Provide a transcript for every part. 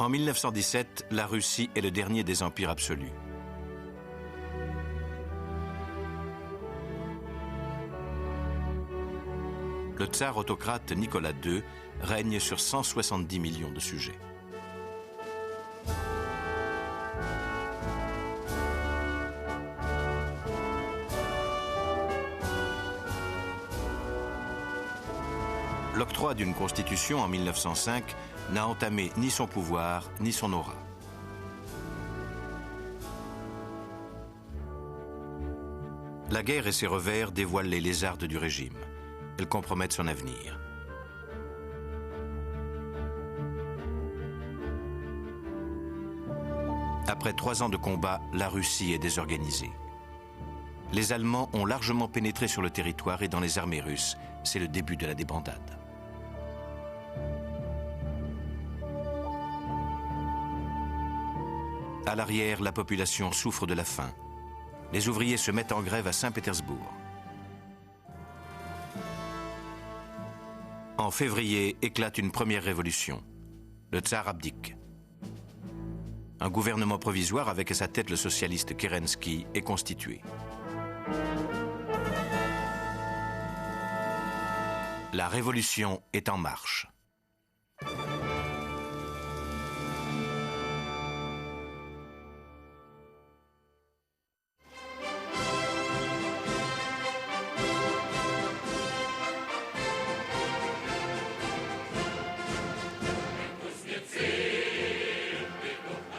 En 1917, la Russie est le dernier des empires absolus. Le tsar autocrate Nicolas II règne sur 170 millions de sujets. L'octroi d'une constitution en 1905 n'a entamé ni son pouvoir ni son aura. La guerre et ses revers dévoilent les lézardes du régime. Elles compromettent son avenir. Après 3 ans de combat, la Russie est désorganisée. Les Allemands ont largement pénétré sur le territoire et dans les armées russes, c'est le début de la débandade. À l'arrière, la population souffre de la faim. Les ouvriers se mettent en grève à Saint-Pétersbourg. En février, éclate une première révolution. Le tsar abdique. Un gouvernement provisoire avec à sa tête le socialiste Kerensky est constitué. La révolution est en marche.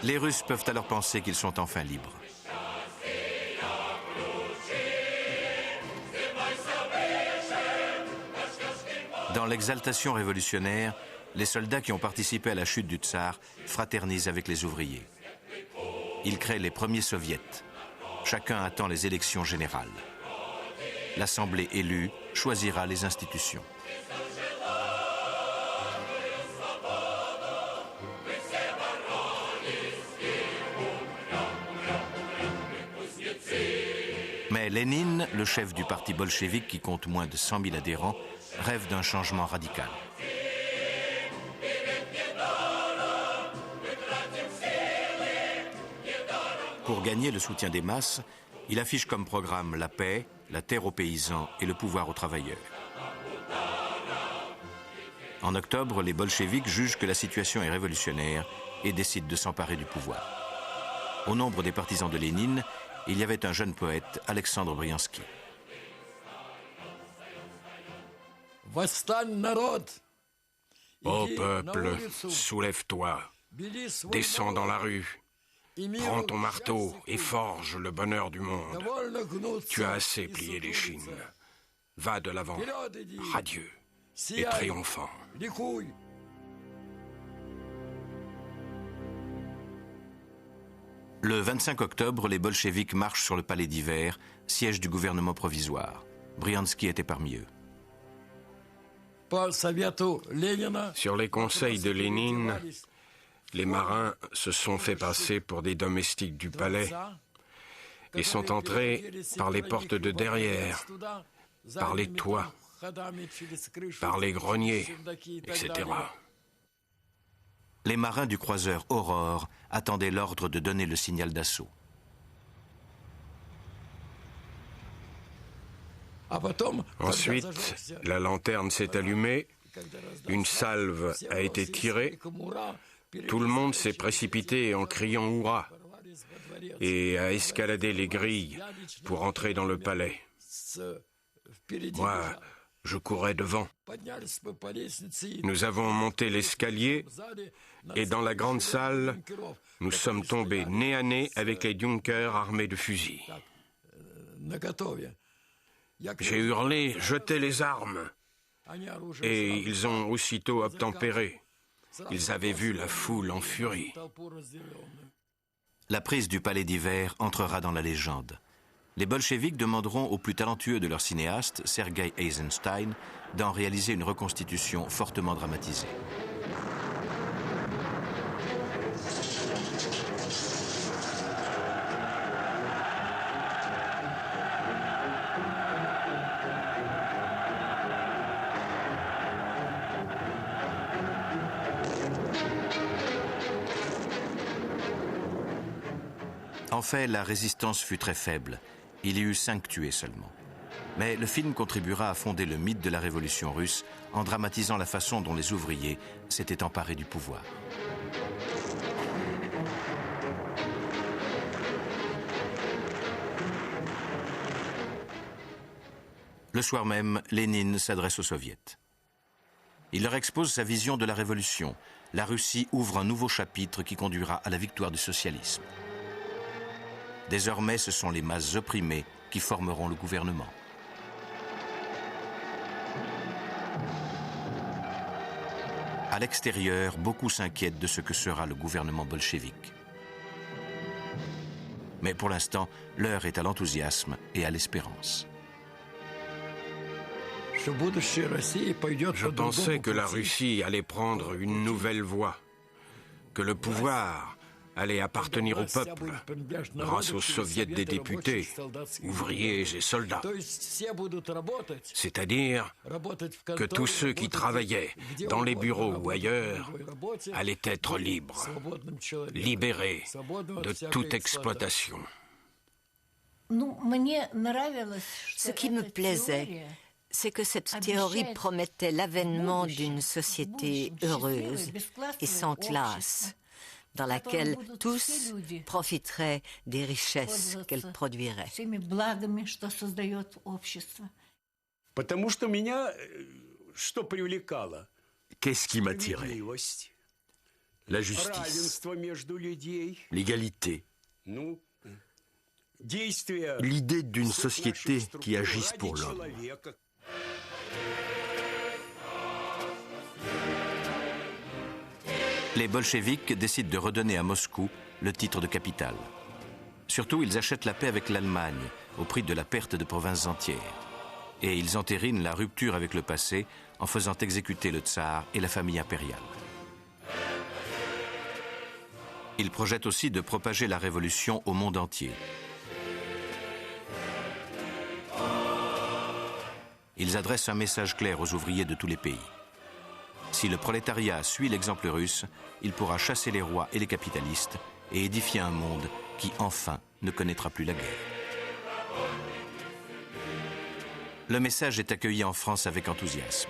Les Russes peuvent alors penser qu'ils sont enfin libres. Dans l'exaltation révolutionnaire, les soldats qui ont participé à la chute du tsar fraternisent avec les ouvriers. Ils créent les premiers soviets. Chacun attend les élections générales. L'Assemblée élue choisira les institutions. Mais Lénine, le chef du parti bolchevique qui compte moins de 100 000 adhérents, rêve d'un changement radical. Pour gagner le soutien des masses, il affiche comme programme la paix, la terre aux paysans et le pouvoir aux travailleurs. En octobre, les bolcheviks jugent que la situation est révolutionnaire et décident de s'emparer du pouvoir. Au nombre des partisans de Lénine, il y avait un jeune poète, Alexandre Briansky. Ô peuple, soulève-toi, descends dans la rue, prends ton marteau et forge le bonheur du monde. Tu as assez plié les chines. Va de l'avant, radieux et triomphant. Le 25 octobre, les bolcheviks marchent sur le palais d'hiver, siège du gouvernement provisoire. Briansky était parmi eux. Sur les conseils de Lénine, les marins se sont fait passer pour des domestiques du palais et sont entrés par les portes de derrière, par les toits, par les greniers, etc. Les marins du croiseur Aurore attendaient l'ordre de donner le signal d'assaut. Ensuite, la lanterne s'est allumée, une salve a été tirée, tout le monde s'est précipité en criant « Hurrah !» et a escaladé les grilles pour entrer dans le palais. Moi, je courais devant. Nous avons monté l'escalier et dans la grande salle, nous sommes tombés nez à nez avec les Junkers armés de fusils. J'ai hurlé « Jetez les armes !» et ils ont aussitôt obtempéré. Ils avaient vu la foule en furie. La prise du palais d'hiver entrera dans la légende. Les bolcheviks demanderont au plus talentueux de leurs cinéastes, Sergei Eisenstein, d'en réaliser une reconstitution fortement dramatisée. En fait, la résistance fut très faible. Il y eut 5 tués seulement. Mais le film contribuera à fonder le mythe de la révolution russe en dramatisant la façon dont les ouvriers s'étaient emparés du pouvoir. Le soir même, Lénine s'adresse aux soviets. Il leur expose sa vision de la révolution. La Russie ouvre un nouveau chapitre qui conduira à la victoire du socialisme. Désormais, ce sont les masses opprimées qui formeront le gouvernement. À l'extérieur, beaucoup s'inquiètent de ce que sera le gouvernement bolchevique. Mais pour l'instant, l'heure est à l'enthousiasme et à l'espérance. Je pensais que la Russie allait prendre une nouvelle voie, que le pouvoir allait appartenir au peuple, grâce aux soviets des députés, ouvriers et soldats. C'est-à-dire que tous ceux qui travaillaient dans les bureaux ou ailleurs allaient être libres, libérés de toute exploitation. Ce qui me plaisait, c'est que cette théorie promettait l'avènement d'une société heureuse et sans classe, dans laquelle tous profiteraient des richesses qu'elle produirait. Qu'est-ce qui m'attirait? La justice, l'égalité, l'idée d'une société qui agisse pour l'homme. Les bolcheviks décident de redonner à Moscou le titre de capitale. Surtout, ils achètent la paix avec l'Allemagne au prix de la perte de provinces entières. Et ils entérinent la rupture avec le passé en faisant exécuter le tsar et la famille impériale. Ils projettent aussi de propager la révolution au monde entier. Ils adressent un message clair aux ouvriers de tous les pays. Si le prolétariat suit l'exemple russe, il pourra chasser les rois et les capitalistes et édifier un monde qui, enfin, ne connaîtra plus la guerre. Le message est accueilli en France avec enthousiasme.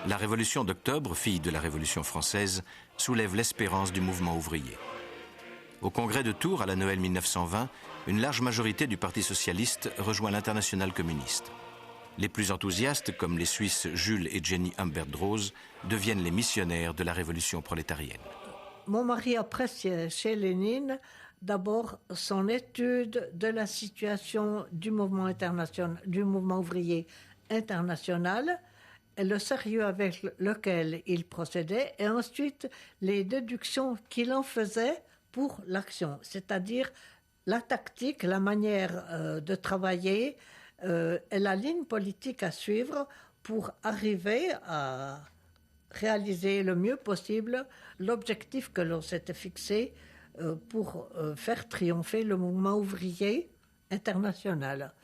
La Révolution d'octobre, fille de la Révolution française, soulève l'espérance du mouvement ouvrier. Au congrès de Tours, à la Noël 1920, une large majorité du Parti socialiste rejoint l'Internationale communiste. Les plus enthousiastes, comme les Suisses Jules et Jenny Humbert-Droz, deviennent les missionnaires de la révolution prolétarienne. Mon mari appréciait chez Lénine d'abord son étude de la situation du mouvement international, du mouvement ouvrier international, et le sérieux avec lequel il procédait, et ensuite les déductions qu'il en faisait pour l'action, c'est-à-dire la tactique, la manière de travailler, et la ligne politique à suivre pour arriver à réaliser le mieux possible l'objectif que l'on s'était fixé pour faire triompher le mouvement ouvrier international.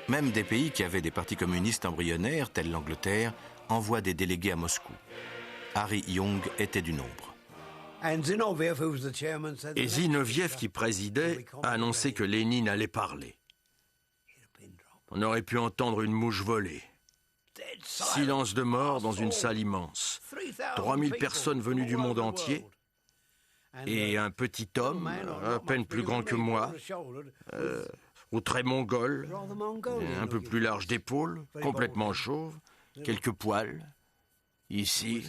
Même des pays qui avaient des partis communistes embryonnaires, tels l'Angleterre, envoient des délégués à Moscou. Harry Young était du nombre. Et Zinoviev, qui présidait, a annoncé que Lénine allait parler. On aurait pu entendre une mouche voler. Silence de mort dans une salle immense. 3000 personnes venues du monde entier. Et un petit homme, à peine plus grand que moi, aux traits mongols, un peu plus large d'épaules, complètement chauve, quelques poils, ici.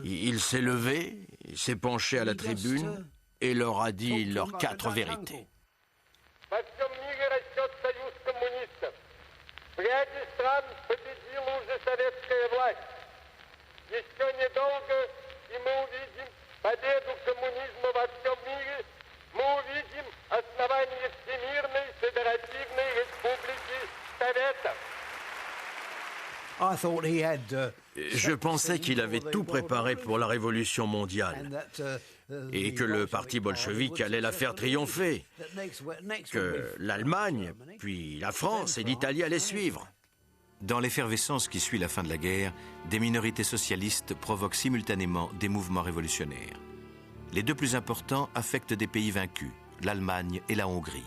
Il s'est levé, s'est penché à la tribune et leur a dit leurs 4 vérités. Je pensais qu'il avait tout préparé pour la révolution mondiale et que le parti bolchevique allait la faire triompher, que l'Allemagne, puis la France et l'Italie allaient suivre. Dans l'effervescence qui suit la fin de la guerre, des minorités socialistes provoquent simultanément des mouvements révolutionnaires. Les deux plus importants affectent des pays vaincus, l'Allemagne et la Hongrie.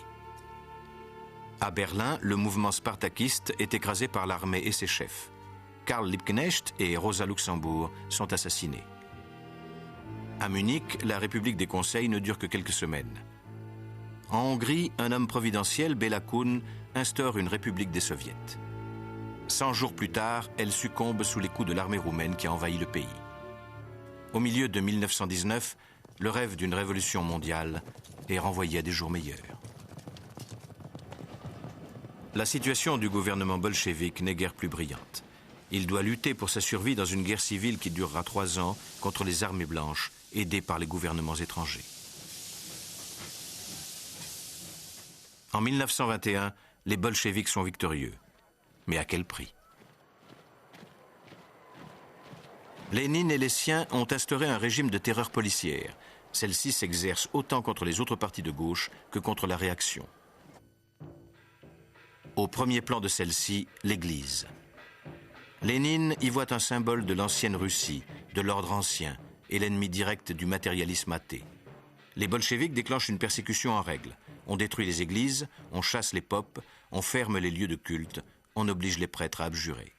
À Berlin, le mouvement spartakiste est écrasé par l'armée et ses chefs. Karl Liebknecht et Rosa Luxemburg sont assassinés. À Munich, la République des Conseils ne dure que quelques semaines. En Hongrie, un homme providentiel, Béla Kun, instaure une république des soviets. 100 jours plus tard, elle succombe sous les coups de l'armée roumaine qui a envahi le pays. Au milieu de 1919, le rêve d'une révolution mondiale est renvoyé à des jours meilleurs. La situation du gouvernement bolchevique n'est guère plus brillante. Il doit lutter pour sa survie dans une guerre civile qui durera 3 ans contre les armées blanches, aidées par les gouvernements étrangers. En 1921, les bolcheviks sont victorieux. Mais à quel prix? Lénine et les siens ont instauré un régime de terreur policière. Celle-ci s'exerce autant contre les autres partis de gauche que contre la réaction. Au premier plan de celle-ci, l'Église. Lénine y voit un symbole de l'ancienne Russie, de l'ordre ancien, et l'ennemi direct du matérialisme athée. Les bolcheviks déclenchent une persécution en règle. On détruit les églises, on chasse les popes, on ferme les lieux de culte, on oblige les prêtres à abjurer.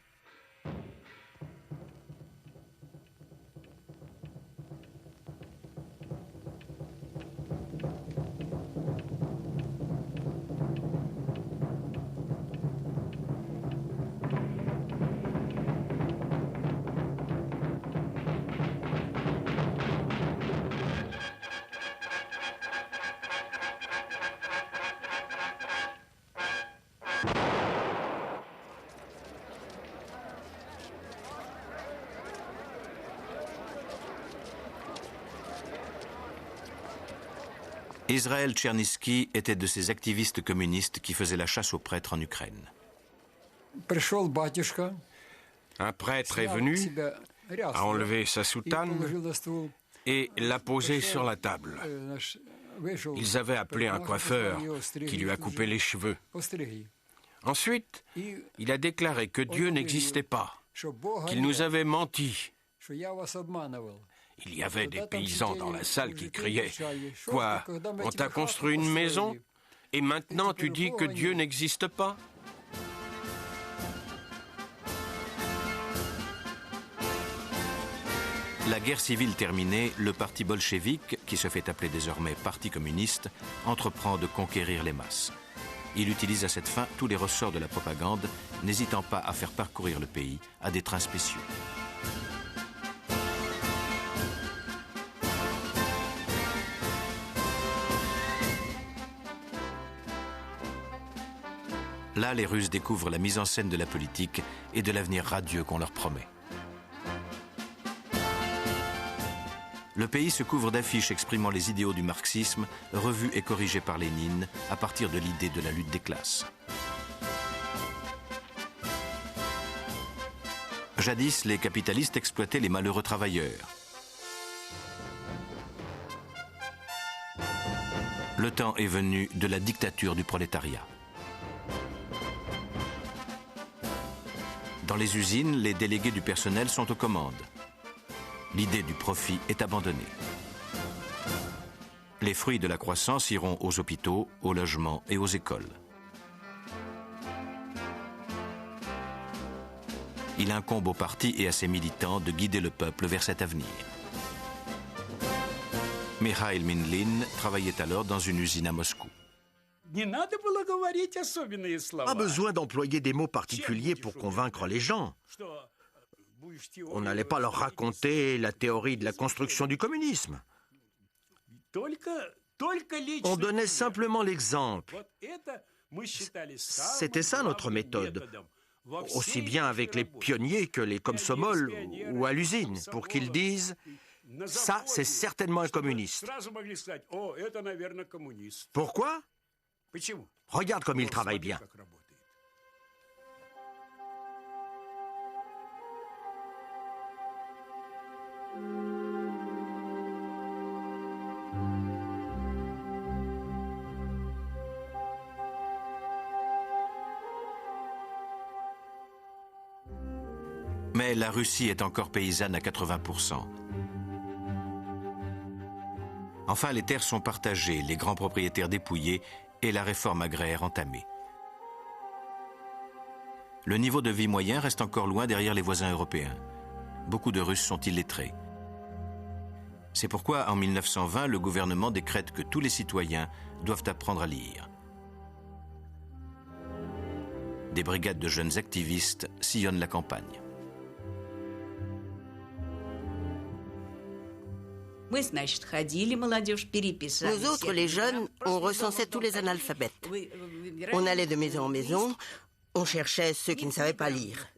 Israël Tchernysky était de ces activistes communistes qui faisaient la chasse aux prêtres en Ukraine. Un prêtre est venu, a enlevé sa soutane et l'a posée sur la table. Ils avaient appelé un coiffeur qui lui a coupé les cheveux. Ensuite, il a déclaré que Dieu n'existait pas, qu'il nous avait menti. Il y avait des paysans dans la salle qui criaient « Quoi, on t'a construit une maison et maintenant tu dis que Dieu n'existe pas ?» La guerre civile terminée, le parti bolchevique, qui se fait appeler désormais Parti communiste, entreprend de conquérir les masses. Il utilise à cette fin tous les ressorts de la propagande, n'hésitant pas à faire parcourir le pays à des trains spéciaux. Là, les Russes découvrent la mise en scène de la politique et de l'avenir radieux qu'on leur promet. Le pays se couvre d'affiches exprimant les idéaux du marxisme, revues et corrigées par Lénine à partir de l'idée de la lutte des classes. Jadis, les capitalistes exploitaient les malheureux travailleurs. Le temps est venu de la dictature du prolétariat. Dans les usines, les délégués du personnel sont aux commandes. L'idée du profit est abandonnée. Les fruits de la croissance iront aux hôpitaux, aux logements et aux écoles. Il incombe au parti et à ses militants de guider le peuple vers cet avenir. Mikhail Minlin travaillait alors dans une usine à Moscou. Pas besoin d'employer des mots particuliers pour convaincre les gens. On n'allait pas leur raconter la théorie de la construction du communisme. On donnait simplement l'exemple. C'était ça notre méthode, aussi bien avec les pionniers que les komsomols ou à l'usine, pour qu'ils disent « ça, c'est certainement un communiste ». Pourquoi ? Regarde comme il travaille bien. Mais la Russie est encore paysanne à 80%. Enfin, les terres sont partagées, les grands propriétaires dépouillés et la réforme agraire entamée. Le niveau de vie moyen reste encore loin derrière les voisins européens. Beaucoup de Russes sont illettrés. C'est pourquoi, en 1920, le gouvernement décrète que tous les citoyens doivent apprendre à lire. Des brigades de jeunes activistes sillonnent la campagne. Nous autres, les jeunes, on recensait tous les analphabètes. On allait de maison en maison, on cherchait ceux qui ne savaient pas lire.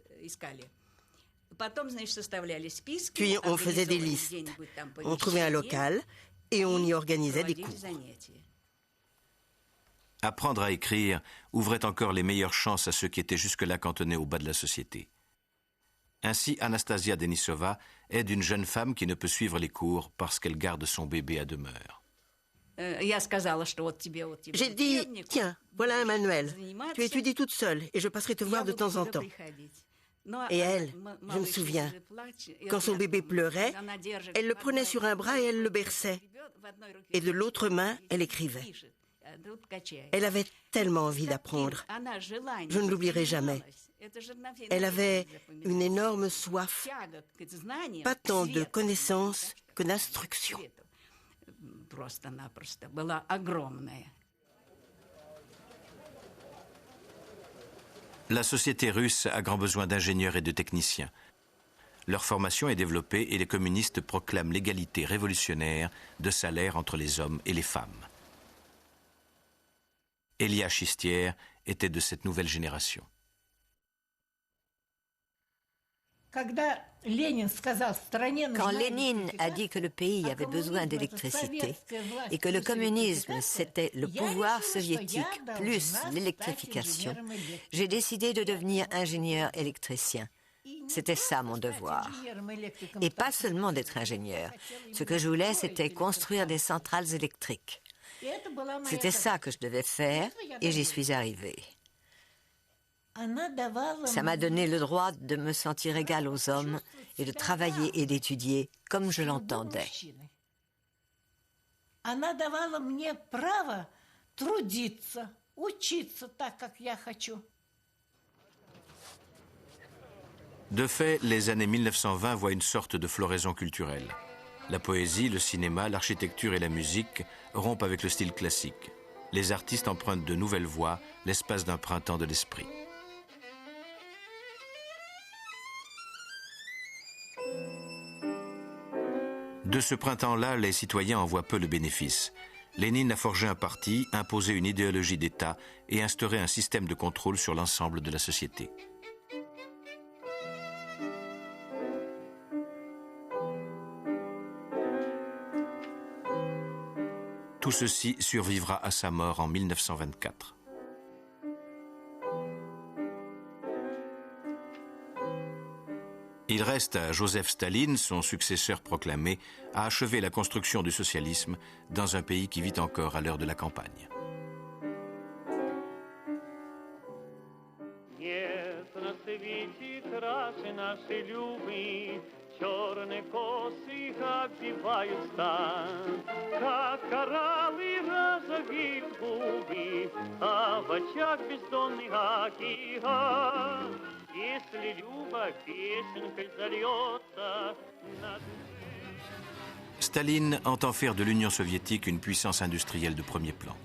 Puis on faisait des listes. On trouvait un local et on y organisait des cours. Apprendre à écrire ouvrait encore les meilleures chances à ceux qui étaient jusque-là cantonnés au bas de la société. Ainsi, Anastasia Denisova aide une jeune femme qui ne peut suivre les cours parce qu'elle garde son bébé à demeure. J'ai dit, tiens, voilà un manuel. Tu étudies toute seule et je passerai te voir de temps en temps. Et elle, je me souviens, quand son bébé pleurait, elle le prenait sur un bras et elle le berçait. Et de l'autre main, elle écrivait. Elle avait tellement envie d'apprendre. Je ne l'oublierai jamais. Elle avait une énorme soif, pas tant de connaissances que d'instruction. La société russe a grand besoin d'ingénieurs et de techniciens. Leur formation est développée et les communistes proclament l'égalité révolutionnaire de salaire entre les hommes et les femmes. Elia Chistier était de cette nouvelle génération. Quand Lénine a dit que le pays avait besoin d'électricité et que le communisme, c'était le pouvoir soviétique plus l'électrification, j'ai décidé de devenir ingénieur électricien. C'était ça mon devoir. Et pas seulement d'être ingénieur. Ce que je voulais, c'était construire des centrales électriques. C'était ça que je devais faire et j'y suis arrivée. Ça m'a donné le droit de me sentir égale aux hommes et de travailler et d'étudier comme je l'entendais. De fait, les années 1920 voient une sorte de floraison culturelle. La poésie, le cinéma, l'architecture et la musique rompent avec le style classique. Les artistes empruntent de nouvelles voies l'espace d'un printemps de l'esprit. De ce printemps-là, les citoyens en voient peu le bénéfice. Lénine a forgé un parti, imposé une idéologie d'État et instauré un système de contrôle sur l'ensemble de la société. Tout ceci survivra à sa mort en 1924. Il reste à Joseph Staline, son successeur proclamé, à achever la construction du socialisme dans un pays qui vit encore à l'heure de la campagne. Staline entend faire de l'Union soviétique une puissance industrielle de premier plan.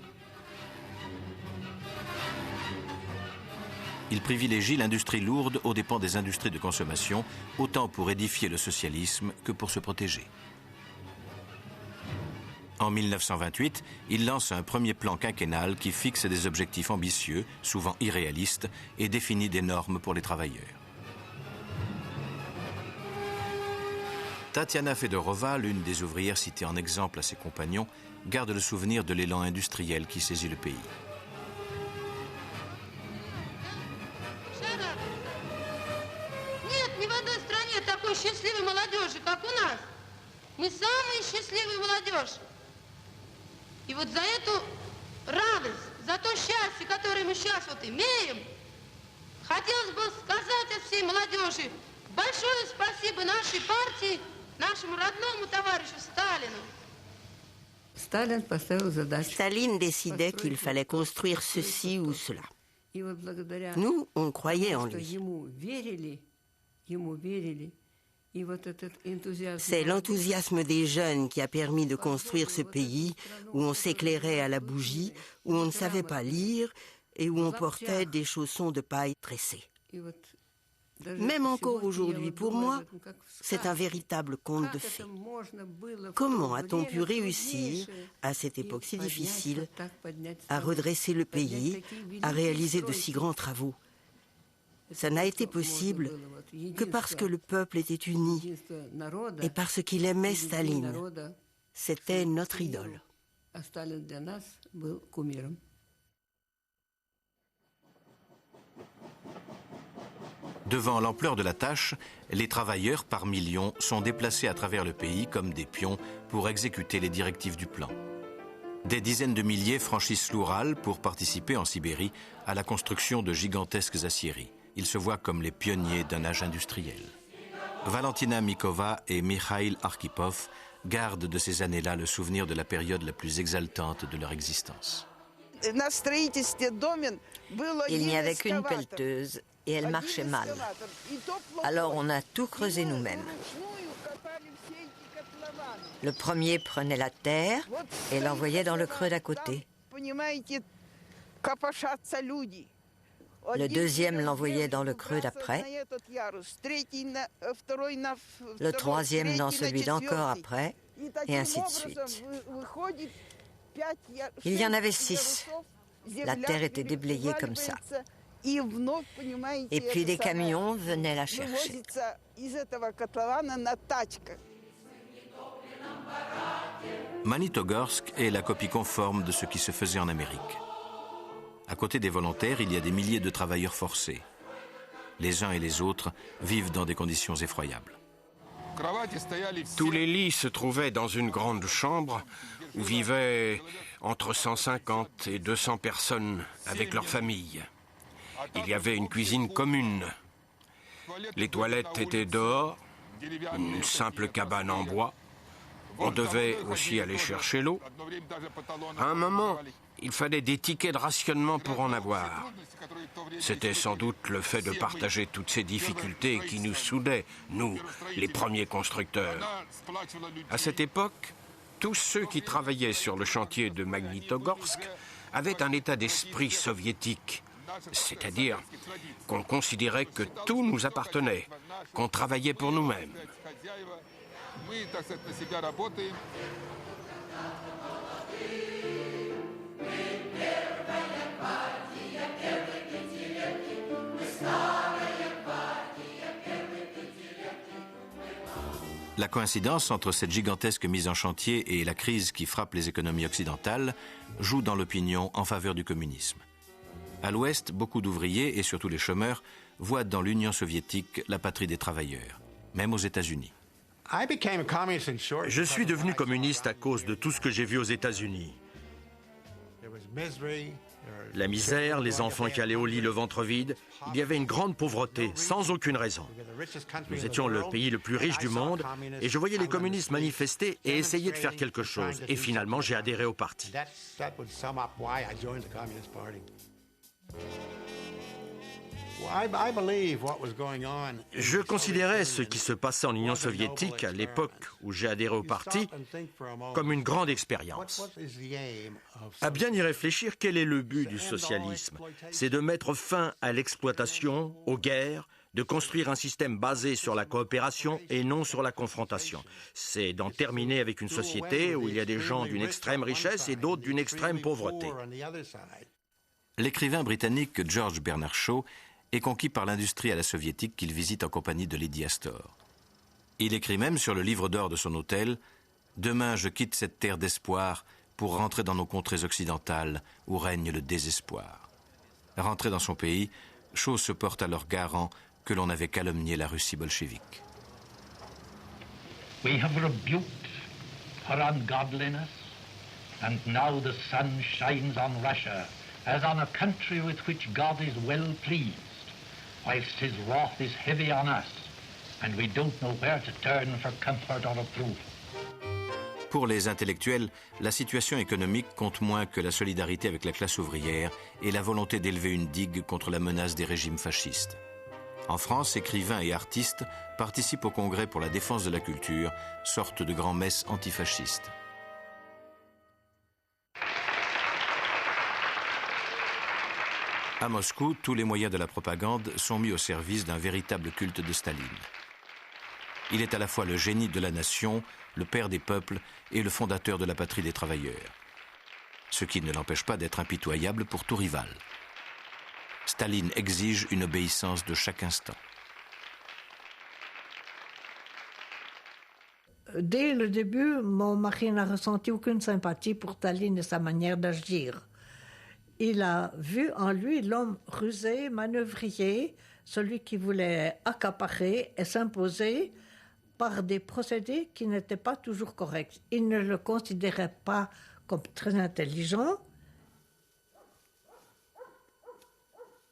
Il privilégie l'industrie lourde aux dépens des industries de consommation, autant pour édifier le socialisme que pour se protéger. En 1928, il lance un premier plan quinquennal qui fixe des objectifs ambitieux, souvent irréalistes, et définit des normes pour les travailleurs. Tatiana Fedorova, l'une des ouvrières citées en exemple à ses compagnons, garde le souvenir de l'élan industriel qui saisit le pays. И вот за эту радость, за то счастье, которое мы сейчас вот имеем, хотелось бы сказать от всей молодежи: Большое спасибо нашей партии, нашему родному товарищу Сталину. Staline décidait qu'il fallait construire ceci ou cela. Nous, on croyait en lui. C'est l'enthousiasme des jeunes qui a permis de construire ce pays où on s'éclairait à la bougie, où on ne savait pas lire et où on portait des chaussons de paille tressés. Même encore aujourd'hui, pour moi, c'est un véritable conte de fées. Comment a-t-on pu réussir, à cette époque si difficile, à redresser le pays, à réaliser de si grands travaux? Ça n'a été possible que parce que le peuple était uni et parce qu'il aimait Staline. C'était notre idole. Devant l'ampleur de la tâche, les travailleurs par millions sont déplacés à travers le pays comme des pions pour exécuter les directives du plan. Des dizaines de milliers franchissent l'Oural pour participer en Sibérie à la construction de gigantesques aciéries. Ils se voient comme les pionniers d'un âge industriel. Valentina Mikova et Mikhail Arkhipov gardent de ces années-là le souvenir de la période la plus exaltante de leur existence. Il n'y avait qu'une pelleteuse et elle marchait mal. Alors on a tout creusé nous-mêmes. Le premier prenait la terre et l'envoyait dans le creux d'à côté. Le deuxième l'envoyait dans le creux d'après. Le troisième dans celui d'encore après, et ainsi de suite. Il y en avait 6. La terre était déblayée comme ça. Et puis des camions venaient la chercher. Magnitogorsk est la copie conforme de ce qui se faisait en Amérique. À côté des volontaires, il y a des milliers de travailleurs forcés. Les uns et les autres vivent dans des conditions effroyables. Tous les lits se trouvaient dans une grande chambre où vivaient entre 150 et 200 personnes avec leurs familles. Il y avait une cuisine commune. Les toilettes étaient dehors, une simple cabane en bois. On devait aussi aller chercher l'eau. À un moment, il fallait des tickets de rationnement pour en avoir. C'était sans doute le fait de partager toutes ces difficultés qui nous soudaient, nous, les premiers constructeurs. À cette époque, tous ceux qui travaillaient sur le chantier de Magnitogorsk avaient un état d'esprit soviétique. C'est-à-dire qu'on considérait que tout nous appartenait, qu'on travaillait pour nous-mêmes. La coïncidence entre cette gigantesque mise en chantier et la crise qui frappe les économies occidentales joue dans l'opinion en faveur du communisme. À l'Ouest, beaucoup d'ouvriers, et surtout les chômeurs, voient dans l'Union soviétique la patrie des travailleurs, même aux États-Unis. Je suis devenu communiste à cause de tout ce que j'ai vu aux États-Unis. La misère, les enfants qui allaient au lit le ventre vide. Il y avait une grande pauvreté, sans aucune raison. Nous étions le pays le plus riche du monde et je voyais les communistes manifester et essayer de faire quelque chose. Et finalement, j'ai adhéré au parti. Je considérais ce qui se passait en Union soviétique à l'époque où j'ai adhéré au parti comme une grande expérience. À bien y réfléchir, quel est le but du socialisme? C'est de mettre fin à l'exploitation, aux guerres, de construire un système basé sur la coopération et non sur la confrontation. C'est d'en terminer avec une société où il y a des gens d'une extrême richesse et d'autres d'une extrême pauvreté. L'écrivain britannique George Bernard Shaw est conquis par l'industrie à la soviétique qu'il visite en compagnie de Lydie Astor. Il écrit même sur le livre d'or de son hôtel « Demain, je quitte cette terre d'espoir pour rentrer dans nos contrées occidentales où règne le désespoir. » Rentré dans son pays, Shaw se porte alors garant que l'on avait calomnié la Russie bolchevique. We have rebuked her ungodliness, and now the sun shines on Russia as on a country with which God is well pleased, whilst his wrath is heavy on us, and we don't know where to turn for comfort or approval. Pour les intellectuels, la situation économique compte moins que la solidarité avec la classe ouvrière et la volonté d'élever une digue contre la menace des régimes fascistes. En France, écrivains et artistes participent au Congrès pour la défense de la culture, sorte de grand-messe antifasciste. À Moscou, tous les moyens de la propagande sont mis au service d'un véritable culte de Staline. Il est à la fois le génie de la nation, le père des peuples et le fondateur de la patrie des travailleurs. Ce qui ne l'empêche pas d'être impitoyable pour tout rival. Staline exige une obéissance de chaque instant. Dès le début, mon mari n'a ressenti aucune sympathie pour Staline et sa manière d'agir. Il a vu en lui l'homme rusé, manœuvrier, celui qui voulait accaparer et s'imposer par des procédés qui n'étaient pas toujours corrects. Il ne le considérait pas comme très intelligent.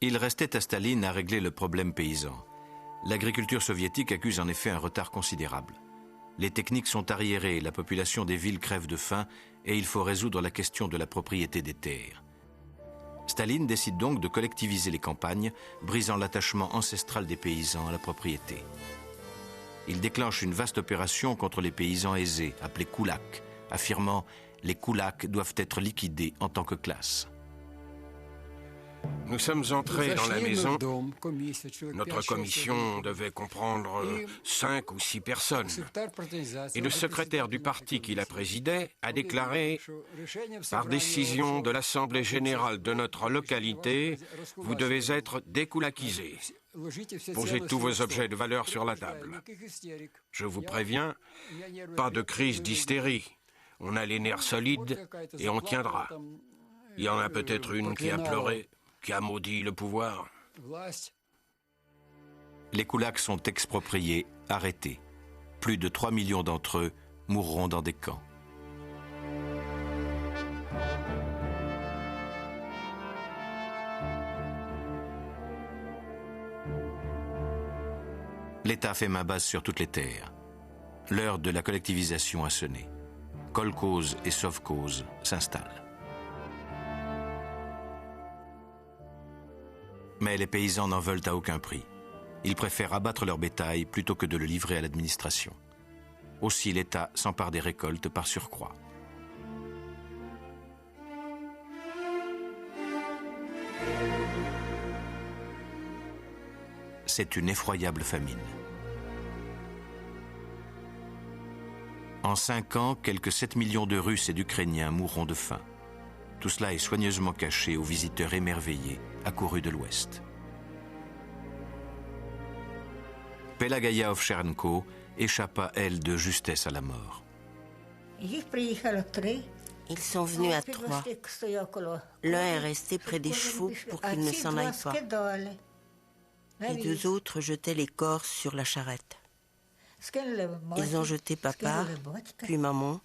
Il restait à Staline à régler le problème paysan. L'agriculture soviétique accuse en effet un retard considérable. Les techniques sont arriérées, la population des villes crève de faim et il faut résoudre la question de la propriété des terres. Staline décide donc de collectiviser les campagnes, brisant l'attachement ancestral des paysans à la propriété. Il déclenche une vaste opération contre les paysans aisés, appelée koulak, affirmant « les koulaks doivent être liquidés en tant que classe ». Nous sommes entrés dans la maison. Notre commission devait comprendre 5 ou 6 personnes. Et le secrétaire du parti qui la présidait a déclaré « Par décision de l'Assemblée générale de notre localité, vous devez être dékoulakisés. Posez tous vos objets de valeur sur la table. Je vous préviens, pas de crise d'hystérie. On a les nerfs solides et on tiendra. Il y en a peut-être une qui a pleuré, qui a maudit le pouvoir. » Les koulaks sont expropriés, arrêtés. Plus de 3 millions d'entre eux mourront dans des camps. L'État fait main basse sur toutes les terres. L'heure de la collectivisation a sonné. Kolkhoz et sovkhoz s'installent. Mais les paysans n'en veulent à aucun prix. Ils préfèrent abattre leur bétail plutôt que de le livrer à l'administration. Aussi l'État s'empare des récoltes par surcroît. C'est une effroyable famine. En 5 ans, quelques 7 millions de Russes et d'Ukrainiens mourront de faim. Tout cela est soigneusement caché aux visiteurs émerveillés accourus de l'Ouest. Pelagaya Ovtchenko échappa, elle, de justesse à la mort. Ils sont venus à 3. L'un est resté près des chevaux pour qu'ils ne s'en aillent pas. Les 2 autres jetaient les corps sur la charrette. Ils ont jeté papa, puis maman.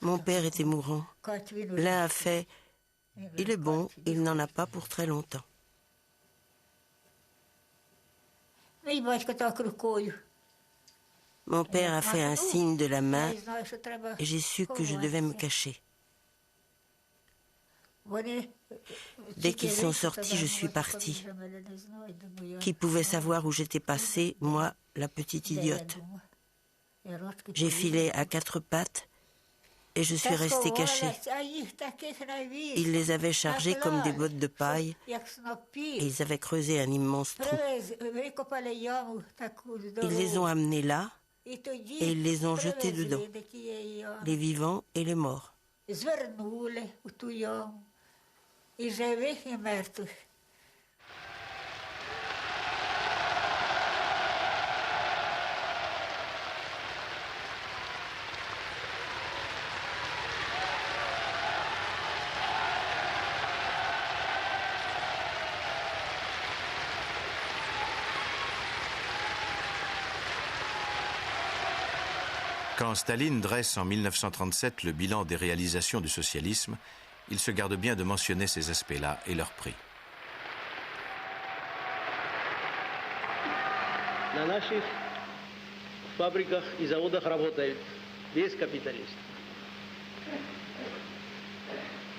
Mon père était mourant. L'un a fait « Il est bon, il n'en a pas pour très longtemps ». Mon père a fait un signe de la main et j'ai su que je devais me cacher. Dès qu'ils sont sortis, je suis partie. Qui pouvait savoir où j'étais passée, moi, la petite idiote. J'ai filé à 4 pattes et je suis restée cachée. Ils les avaient chargés comme des bottes de paille et ils avaient creusé un immense trou. Ils les ont amenés là et ils les ont jetés dedans, les vivants et les morts. Quand Staline dresse en 1937 le bilan des réalisations du socialisme, il se garde bien de mentionner ces aspects-là et leurs prix. фабриках и заводах работают без капиталистов.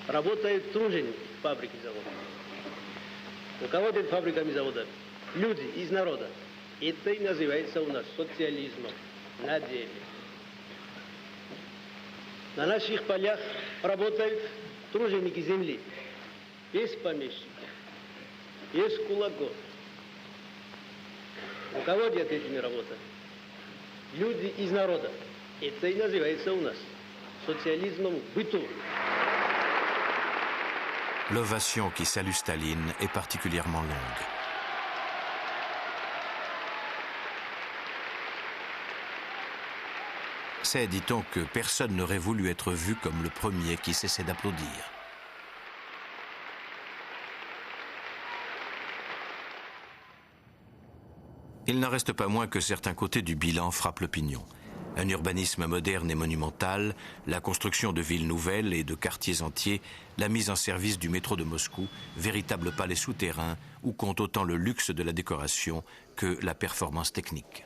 Работают труженики фабрик и заводов. Руководят фабриками и заводами люди из народа. Это и называется у нас социализмом на деле. На наших полях работают труженики земли, без помещиков, без кулаков. Руководят этими работами люди из народа. Это и называется у нас социализмом в быту. L'ovation qui salue Staline est particulièrement longue. C'est, dit-on, que personne n'aurait voulu être vu comme le premier qui cessait d'applaudir. Il n'en reste pas moins que certains côtés du bilan frappent l'opinion. Un urbanisme moderne et monumental, la construction de villes nouvelles et de quartiers entiers, la mise en service du métro de Moscou, véritable palais souterrain où compte autant le luxe de la décoration que la performance technique.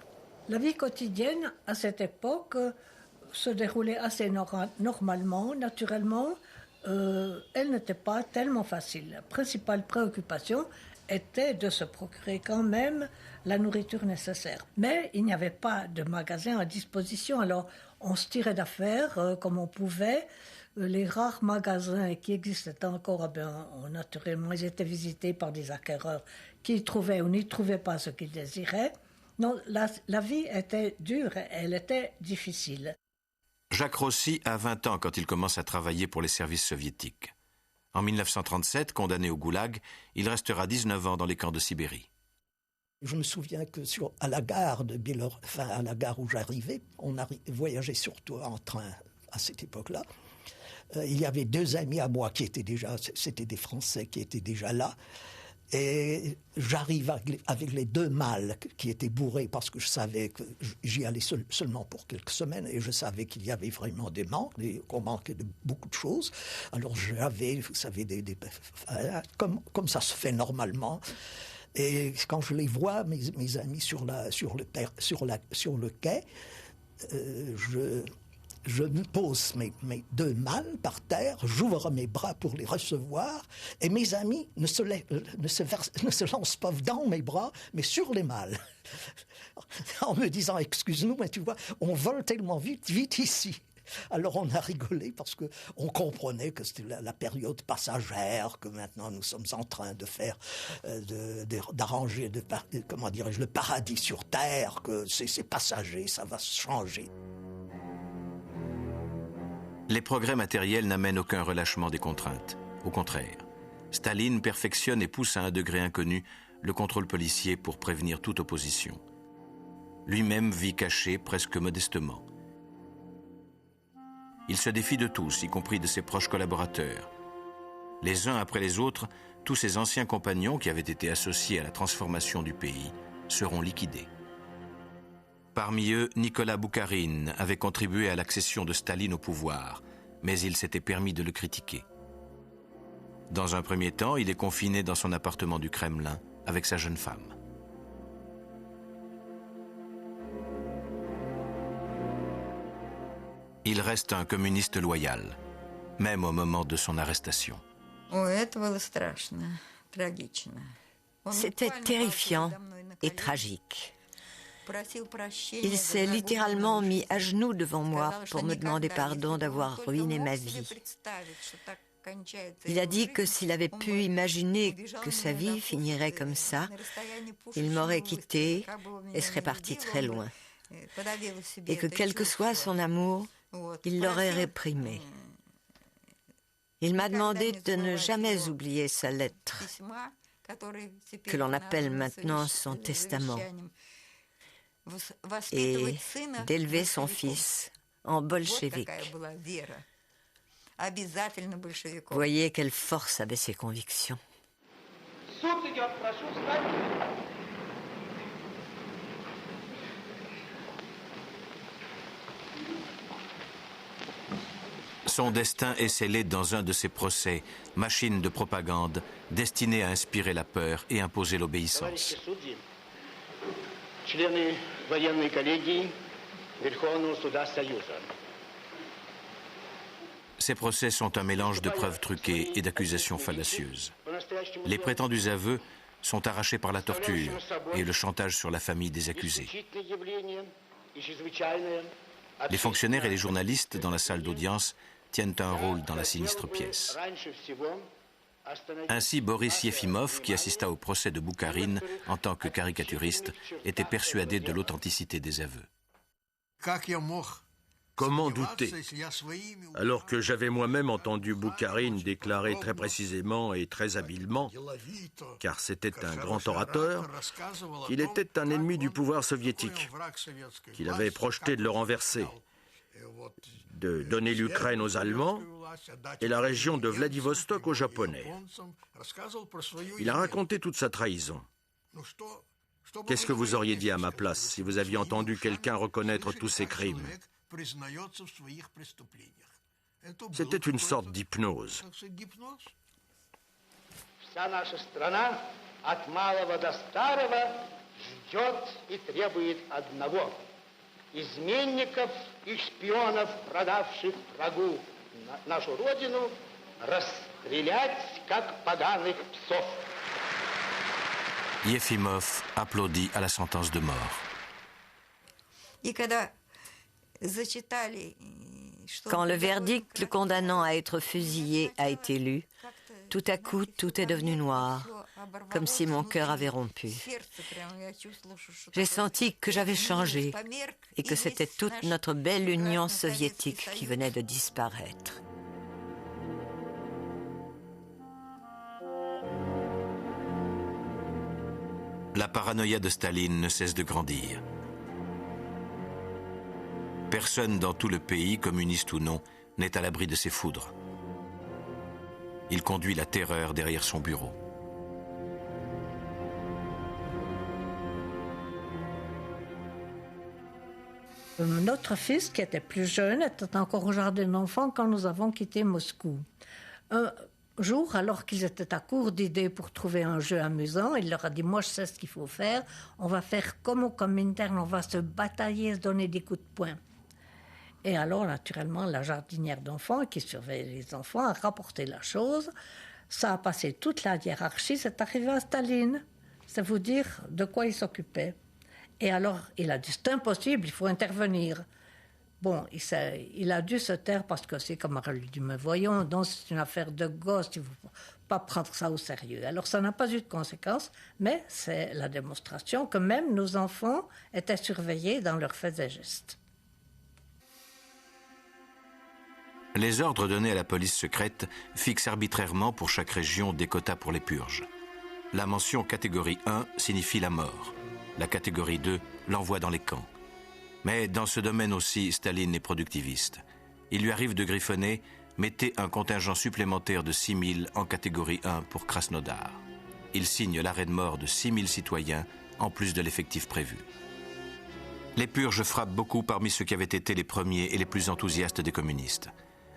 La vie quotidienne, à cette époque, se déroulait assez normalement, naturellement. Elle n'était pas tellement facile. La principale préoccupation était de se procurer quand même la nourriture nécessaire. Mais il n'y avait pas de magasin à disposition, alors on se tirait d'affaire comme on pouvait. Les rares magasins qui existaient encore, naturellement, ils étaient visités par des acquéreurs qui trouvaient ou n'y trouvaient pas ce qu'ils désiraient. Non, la vie était dure, elle était difficile. Jacques Rossi a 20 ans quand il commence à travailler pour les services soviétiques. En 1937, condamné au goulag, il restera 19 ans dans les camps de Sibérie. Je me souviens que à la gare à la gare où j'arrivais, on voyageait surtout en train à cette époque-là. Il y avait deux amis à moi qui étaient déjà, c'était des Français qui étaient déjà là. Et j'arrive avec les deux malles qui étaient bourrés parce que je savais que j'y allais seulement pour quelques semaines et je savais qu'il y avait vraiment des manques, qu'on manquait de beaucoup de choses. Alors j'avais, vous savez, comme ça se fait normalement. Et quand je les vois, mes amis sur le quai, je me pose mes deux malles par terre, j'ouvre mes bras pour les recevoir, et mes amis ne se lancent pas dans mes bras, mais sur les malles. En me disant, excuse-nous, mais tu vois, on vole tellement vite ici. Alors on a rigolé parce qu'on comprenait que c'était la période passagère, que maintenant nous sommes en train de faire, d'arranger, comment dirais-je, le paradis sur terre, que c'est passager, ça va changer. Les progrès matériels n'amènent aucun relâchement des contraintes. Au contraire, Staline perfectionne et pousse à un degré inconnu le contrôle policier pour prévenir toute opposition. Lui-même vit caché, presque modestement. Il se défie de tous, y compris de ses proches collaborateurs. Les uns après les autres, tous ses anciens compagnons qui avaient été associés à la transformation du pays seront liquidés. Parmi eux, Nicolas Boukharine avait contribué à l'accession de Staline au pouvoir, mais il s'était permis de le critiquer. Dans un premier temps, il est confiné dans son appartement du Kremlin avec sa jeune femme. Il reste un communiste loyal, même au moment de son arrestation. C'était terrifiant et tragique. Il s'est littéralement mis à genoux devant moi pour me demander pardon d'avoir ruiné ma vie. Il a dit que s'il avait pu imaginer que sa vie finirait comme ça, il m'aurait quitté et serait parti très loin. Et que quel que soit son amour, il l'aurait réprimé. Il m'a demandé de ne jamais oublier sa lettre, que l'on appelle maintenant son testament, et d'élever son fils en bolchevique. Voyez quelle force avaient ses convictions. Son destin est scellé dans un de ces procès, machine de propagande, destinée à inspirer la peur et imposer l'obéissance. Члены военной коллегии Верховного суда Союза. Ces procès sont un mélange de preuves truquées et d'accusations fallacieuses. Les prétendus aveux sont arrachés par la torture et le chantage sur la famille des accusés. Les fonctionnaires et les journalistes dans la salle d'audience tiennent un rôle dans la sinistre pièce. Ainsi, Boris Yefimov, qui assista au procès de Boukharine en tant que caricaturiste, était persuadé de l'authenticité des aveux. Comment douter? Alors que j'avais moi-même entendu Boukharine déclarer très précisément et très habilement, car c'était un grand orateur, qu'il était un ennemi du pouvoir soviétique, qu'il avait projeté de le renverser, de donner l'Ukraine aux Allemands et la région de Vladivostok aux Japonais. Il a raconté toute sa trahison. Qu'est-ce que vous auriez dit à ma place si vous aviez entendu quelqu'un reconnaître tous ses crimes? C'était une sorte d'hypnose. Вся наша страна от малого до старого ждет и требует одного: изменников и шпионов, продавших врагу нашу родину, расстрелять как поганых псов. Yefimov applaudit à la sentence de mort. Quand le verdict le condamnant à être fusillé a été lu, tout à coup, tout est devenu noir, comme si mon cœur avait rompu. J'ai senti que j'avais changé et que c'était toute notre belle Union soviétique qui venait de disparaître. La paranoïa de Staline ne cesse de grandir. Personne dans tout le pays, communiste ou non, n'est à l'abri de ses foudres. Il conduit la terreur derrière son bureau. Notre fils, qui était plus jeune, était encore au jardin d'enfants quand nous avons quitté Moscou. Un jour, alors qu'ils étaient à court d'idées pour trouver un jeu amusant, il leur a dit « Moi, je sais ce qu'il faut faire. On va faire comme au Comintern, on va se batailler, se donner des coups de poing. » Et alors, naturellement, la jardinière d'enfants qui surveille les enfants a rapporté la chose. Ça a passé toute la hiérarchie, c'est arrivé à Staline. C'est vous dire de quoi il s'occupait. Et alors, il a dit, c'est impossible, il faut intervenir. Bon, il a dû se taire parce que ses camarades lui disent, mais voyons, donc c'est une affaire de gosse, il ne faut pas prendre ça au sérieux. Alors, ça n'a pas eu de conséquences, mais c'est la démonstration que même nos enfants étaient surveillés dans leurs faits et gestes. Les ordres donnés à la police secrète fixent arbitrairement pour chaque région des quotas pour les purges. La mention catégorie 1 signifie la mort. La catégorie 2, l'envoi dans les camps. Mais dans ce domaine aussi, Staline est productiviste. Il lui arrive de griffonner « Mettez un contingent supplémentaire de 6 000 en catégorie 1 pour Krasnodar ». Il signe l'arrêt de mort de 6 000 citoyens, en plus de l'effectif prévu. Les purges frappent beaucoup parmi ceux qui avaient été les premiers et les plus enthousiastes des communistes.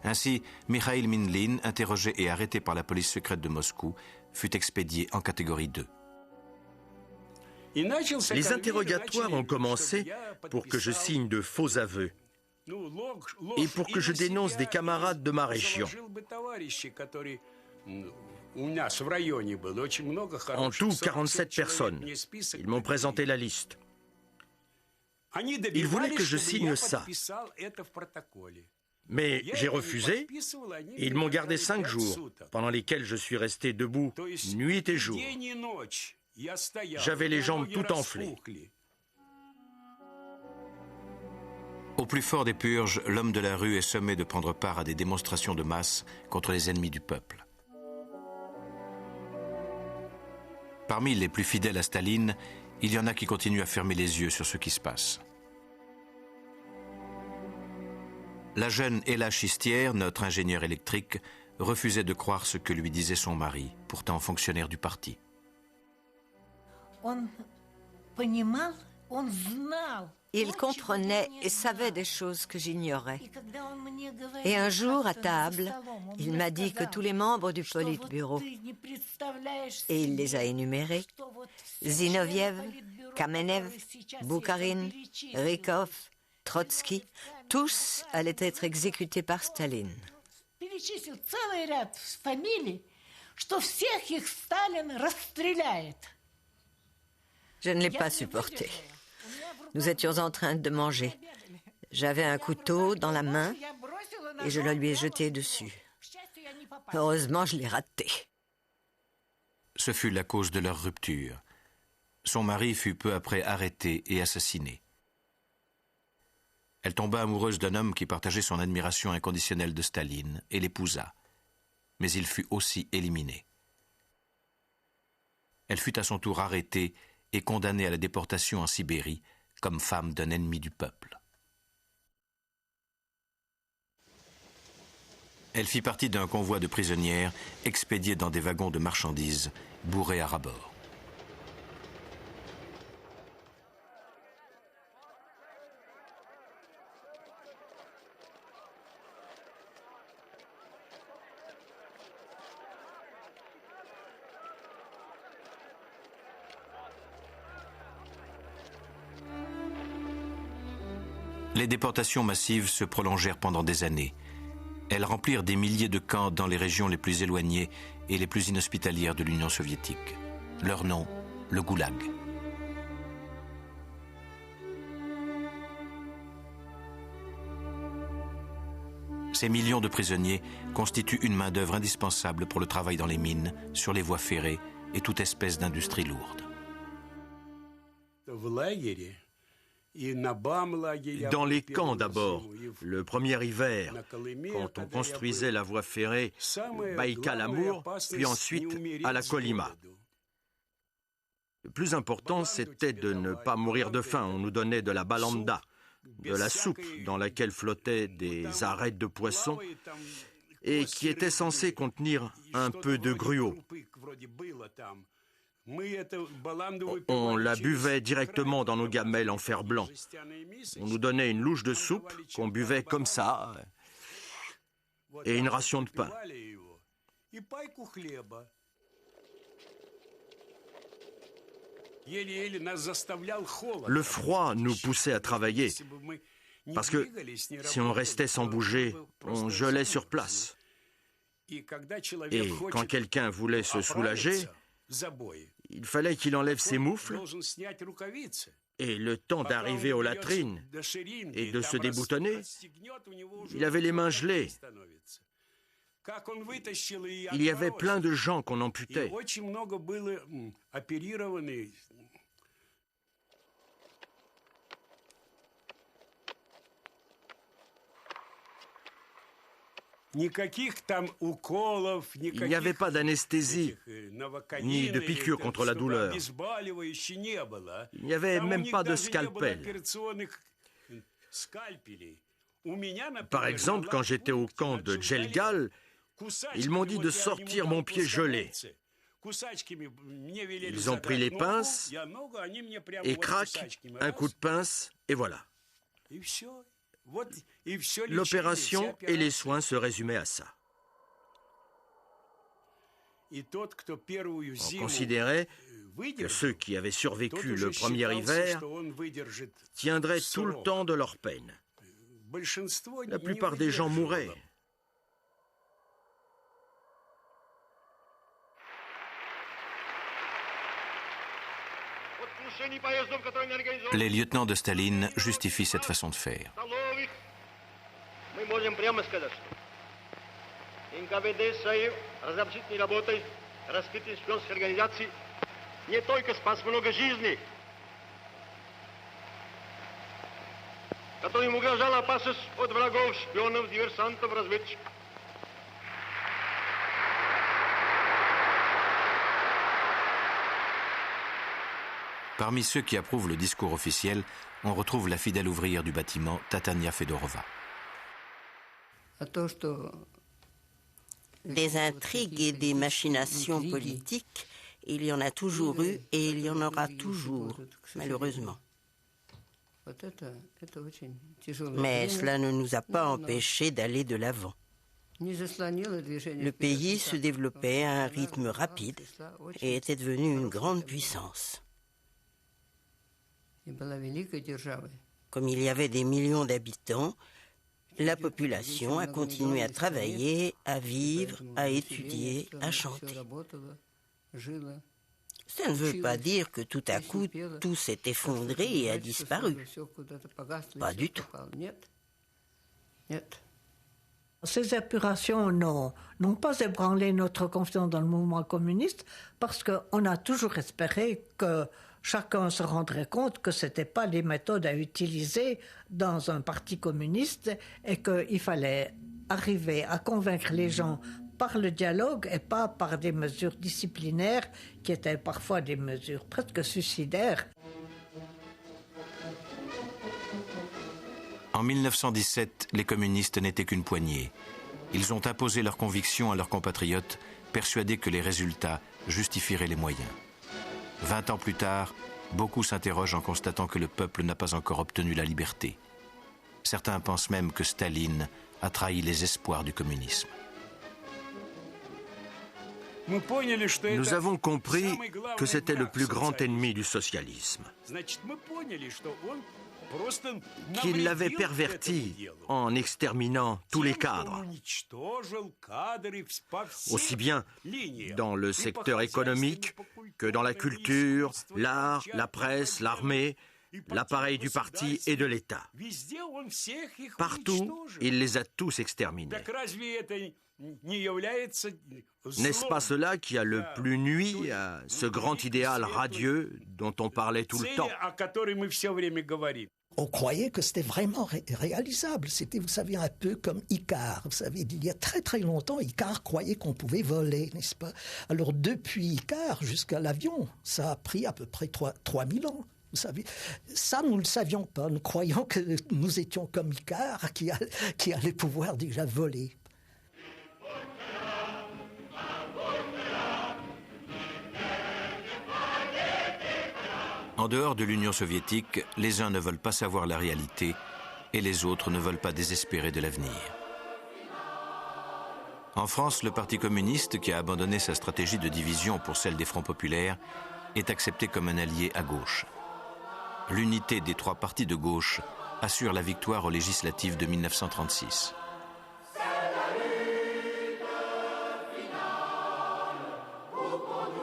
Ainsi, Mikhail Minlin, interrogé et arrêté par la police secrète de Moscou, fut expédié en catégorie 2. Les interrogatoires ont commencé pour que je signe de faux aveux et pour que je dénonce des camarades de ma région. En tout, 47 personnes. Ils m'ont présenté la liste. Ils voulaient que je signe ça. Mais j'ai refusé et ils m'ont gardé 5 jours, pendant lesquels je suis resté debout nuit et jour. J'avais les jambes tout enflées. Au plus fort des purges, l'homme de la rue est sommé de prendre part à des démonstrations de masse contre les ennemis du peuple. Parmi les plus fidèles à Staline, il y en a qui continuent à fermer les yeux sur ce qui se passe. La jeune Ella Chistière, notre ingénieure électrique, refusait de croire ce que lui disait son mari, pourtant fonctionnaire du parti. Il comprenait et savait des choses que j'ignorais. Et un jour, à table, il m'a dit que tous les membres du Politburo, et il les a énumérés, Zinoviev, Kamenev, Boukharine, Rykov, Trotsky, tous allaient être exécutés par Staline. Je ne l'ai pas supporté. Nous étions en train de manger. J'avais un couteau dans la main et je le lui ai jeté dessus. Heureusement, je l'ai raté. Ce fut la cause de leur rupture. Son mari fut peu après arrêté et assassiné. Elle tomba amoureuse d'un homme qui partageait son admiration inconditionnelle de Staline et l'épousa. Mais il fut aussi éliminé. Elle fut à son tour arrêtée et condamnée à la déportation en Sibérie comme femme d'un ennemi du peuple. Elle fit partie d'un convoi de prisonnières expédiées dans des wagons de marchandises bourrés à ras-bord. Les déportations massives se prolongèrent pendant des années. Elles remplirent des milliers de camps dans les régions les plus éloignées et les plus inhospitalières de l'Union soviétique. Leur nom, le Goulag. Ces millions de prisonniers constituent une main-d'œuvre indispensable pour le travail dans les mines, sur les voies ferrées et toute espèce d'industrie lourde. Dans les camps d'abord, le premier hiver, quand on construisait la voie ferrée Baïkal-Amour, puis ensuite à la Kolyma. Le plus important, c'était de ne pas mourir de faim. On nous donnait de la balanda, de la soupe dans laquelle flottaient des arêtes de poisson et qui était censée contenir un peu de gruau. On la buvait directement dans nos gamelles en fer blanc. On nous donnait une louche de soupe qu'on buvait comme ça et une ration de pain. Le froid nous poussait à travailler parce que si on restait sans bouger, on gelait sur place. Et quand quelqu'un voulait se soulager, il fallait qu'il enlève ses moufles et le temps d'arriver aux latrines et de se déboutonner, il avait les mains gelées. Il y avait plein de gens qu'on amputait. Il n'y avait pas d'anesthésie, ni de piqûres contre la douleur. Il n'y avait même pas de scalpel. Par exemple, quand j'étais au camp de Djelgal, ils m'ont dit de sortir mon pied gelé. Ils ont pris les pinces et crac, un coup de pince et voilà. L'opération et les soins se résumaient à ça. On considérait que ceux qui avaient survécu le premier hiver tiendraient tout le temps de leur peine. La plupart des gens mouraient. Les lieutenants de Staline justifient cette façon de faire. Parmi ceux qui approuvent le discours officiel, on retrouve la fidèle ouvrière du bâtiment, Tatania Fedorova. Des intrigues et des machinations politiques, il y en a toujours eu et il y en aura toujours, malheureusement. Mais cela ne nous a pas empêchés d'aller de l'avant. Le pays se développait à un rythme rapide et était devenu une grande puissance. Comme il y avait des millions d'habitants, la population a continué à travailler, à vivre, à étudier, à chanter. Ça ne veut pas dire que tout à coup, tout s'est effondré et a disparu. Pas du tout. Ces épurations n'ont pas ébranlé notre confiance dans le mouvement communiste parce qu'on a toujours espéré que chacun se rendrait compte que ce n'étaient pas les méthodes à utiliser dans un parti communiste et qu'il fallait arriver à convaincre les gens par le dialogue et pas par des mesures disciplinaires qui étaient parfois des mesures presque suicidaires. En 1917, les communistes n'étaient qu'une poignée. Ils ont imposé leurs convictions à leurs compatriotes, persuadés que les résultats justifieraient les moyens. 20 ans plus tard, beaucoup s'interrogent en constatant que le peuple n'a pas encore obtenu la liberté. Certains pensent même que Staline a trahi les espoirs du communisme. Nous avons compris que c'était le plus grand ennemi du socialisme, qu'il l'avait perverti en exterminant tous les cadres, aussi bien dans le secteur économique que dans la culture, l'art, la presse, l'armée, l'appareil du parti et de l'État. Partout, il les a tous exterminés. N'est-ce pas cela qui a le plus nui à ce grand idéal radieux dont on parlait tout le temps? On croyait que c'était vraiment réalisable. C'était, vous savez, un peu comme Icare. Vous savez, il y a très très longtemps, Icare croyait qu'on pouvait voler, n'est-ce pas? Alors depuis Icare jusqu'à l'avion, ça a pris à peu près 3000 ans. Vous savez, ça, nous ne le savions pas. Nous croyions que nous étions comme Icare qui allait pouvoir déjà voler. En dehors de l'Union soviétique, les uns ne veulent pas savoir la réalité et les autres ne veulent pas désespérer de l'avenir. En France, le Parti communiste, qui a abandonné sa stratégie de division pour celle des fronts populaires, est accepté comme un allié à gauche. L'unité des trois partis de gauche assure la victoire aux législatives de 1936.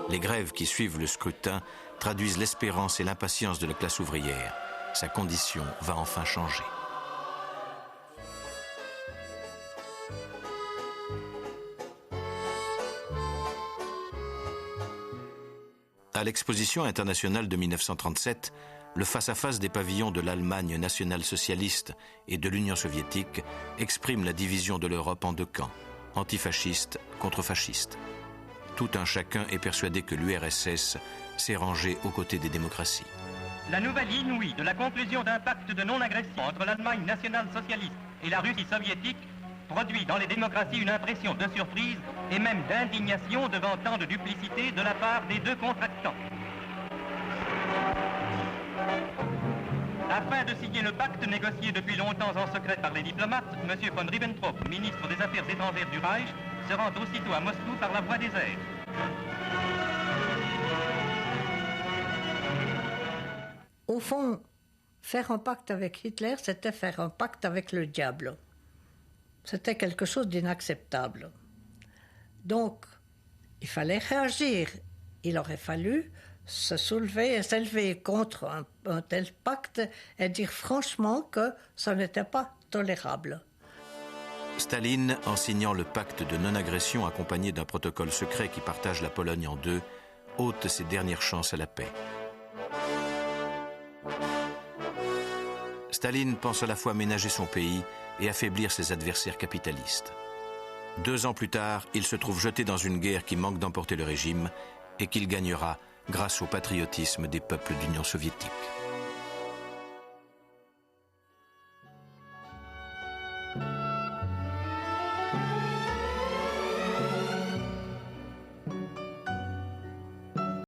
Les grèves qui suivent le scrutin traduisent l'espérance et l'impatience de la classe ouvrière. Sa condition va enfin changer. À l'exposition internationale de 1937, le face-à-face des pavillons de l'Allemagne nationale-socialiste et de l'Union soviétique exprime la division de l'Europe en deux camps, antifascistes contre fascistes. Tout un chacun est persuadé que l'URSS s'est rangé aux côtés des démocraties. La nouvelle inouïe de la conclusion d'un pacte de non-agression entre l'Allemagne nationale-socialiste et la Russie soviétique produit dans les démocraties une impression de surprise et même d'indignation devant tant de duplicité de la part des deux contractants. Afin de signer le pacte négocié depuis longtemps en secret par les diplomates, M. von Ribbentrop, ministre des Affaires étrangères du Reich, se rend aussitôt à Moscou par la voie des airs. Au fond, faire un pacte avec Hitler, c'était faire un pacte avec le diable. C'était quelque chose d'inacceptable. Donc, il fallait réagir. Il aurait fallu se soulever et s'élever contre un tel pacte et dire franchement que ça n'était pas tolérable. Staline, en signant le pacte de non-agression accompagné d'un protocole secret qui partage la Pologne en deux, ôte ses dernières chances à la paix. Staline pense à la fois ménager son pays et affaiblir ses adversaires capitalistes. 2 ans plus tard, il se trouve jeté dans une guerre qui manque d'emporter le régime et qu'il gagnera grâce au patriotisme des peuples d'Union soviétique.